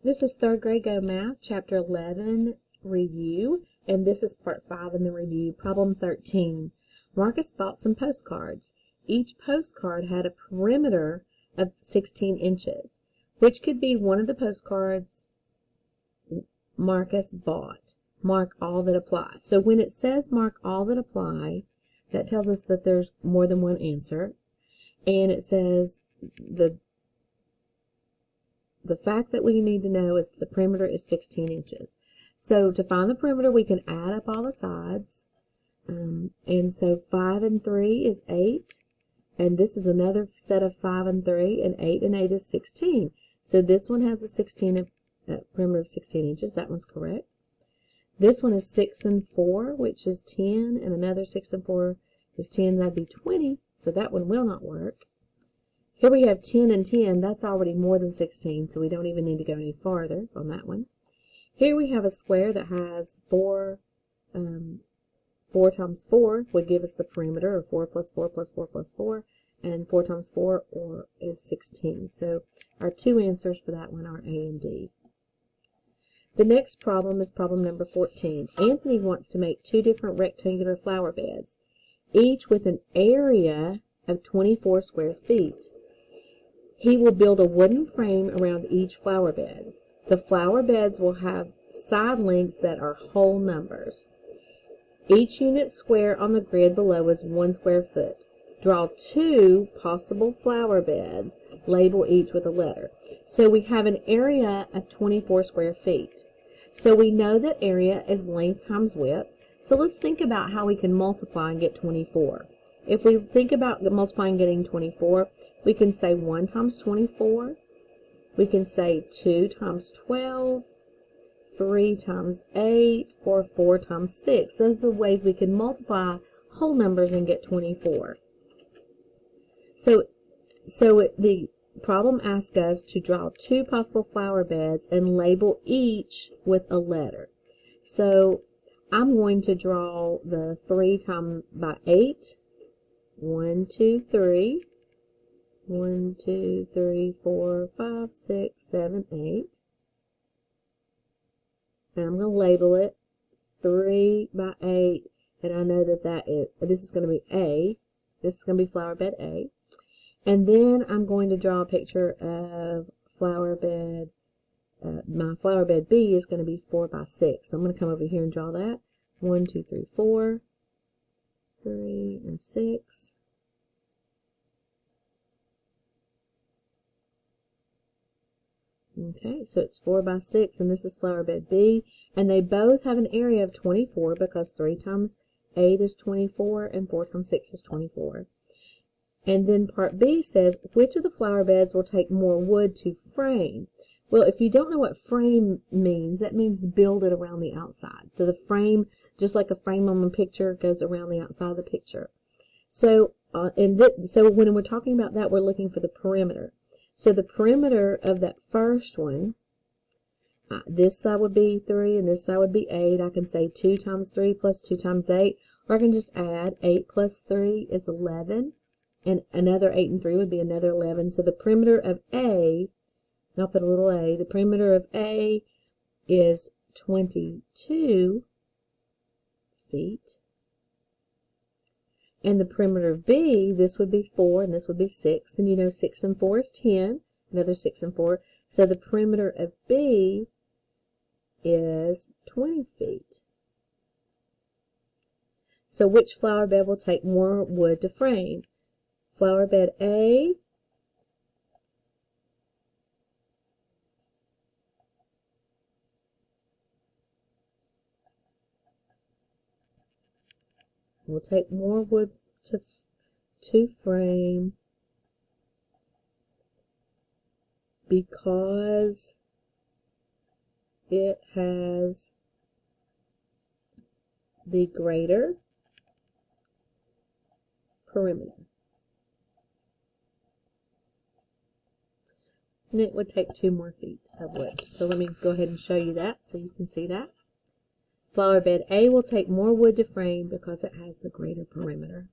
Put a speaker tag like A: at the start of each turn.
A: This is 3rd grade GoMath, Chapter 11, Review, and this is Part 5 in the review, Problem 13. Marcus bought some postcards. Each postcard had a perimeter of 16 inches, which could be one of the postcards Marcus bought. Mark all that apply. So when it says mark all that apply, that tells us that there's more than one answer. And it says the fact that we need to know is the perimeter is 16 inches. So to find the perimeter, we can add up all the sides. And so 5 and 3 is 8. And this is another set of 5 and 3. And 8 and 8 is 16. So this one has a perimeter of 16 inches. That one's correct. This one is 6 and 4, which is 10. And another 6 and 4 is 10. That'd be 20. So that one will not work. Here we have 10 and 10. That's already more than 16, so we don't even need to go any farther on that one. Here we have a square that has 4 times 4 would give us the perimeter, or 4 plus 4 plus 4 plus 4, and 4 times 4 is 16. So our two answers for that one are A and D. The next problem is problem number 14. Anthony wants to make 2 different rectangular flower beds, each with an area of 24 square feet. He will build a wooden frame around each flower bed. The flower beds will have side lengths that are whole numbers. Each unit square on the grid below is 1 square foot. Draw 2 possible flower beds, label each with a letter. So we have an area of 24 square feet. So we know that area is length times width. So let's think about how we can multiply and get 24. If we think about multiplying and getting 24, we can say 1 times 24. We can say 2 times 12, 3 times 8, or 4 times 6. Those are ways we can multiply whole numbers and get 24. So the problem asks us to draw 2 possible flower beds and label each with a letter. So I'm going to draw the 3 times by 8. 1, 2, 3. 1, 2, 3, 4, 5, 6, 7, 8. And I'm going to label it 3 by 8. And I know that this is going to be A. This is going to be flower bed A. And then I'm going to draw a picture of flower bed. My flower bed B is going to be 4 by 6. So I'm going to come over here and draw that. 1, 2, 3, 4. 3 and 6. Okay, so it's 4 by 6, and this is flower bed B, and they both have an area of 24 because 3 times 8 is 24 and 4 times 6 is 24. And then part B says, which of the flower beds will take more wood to frame? Well, if you don't know what frame means, that means build it around the outside. So the frame, just like a frame on a picture, goes around the outside of the picture. So, so when we're talking about that, we're looking for the perimeter. So the perimeter of that first one, this side would be 3 and this side would be 8. I can say 2 times 3 plus 2 times 8. Or I can just add 8 plus 3 is 11. And another 8 and 3 would be another 11. So the perimeter of A, I'll put a little a, the perimeter of A is 22 feet. And the perimeter of B, this would be 4 and this would be 6. And you know 6 and 4 is 10. Another 6 and 4. So the perimeter of B is 20 feet. So which flower bed will take more wood to frame? Flower bed A will take more wood to frame because it has the greater perimeter. And it would take 2 more feet of wood. So let me go ahead and show you that so you can see that. Flower bed A will take more wood to frame because it has the greater perimeter.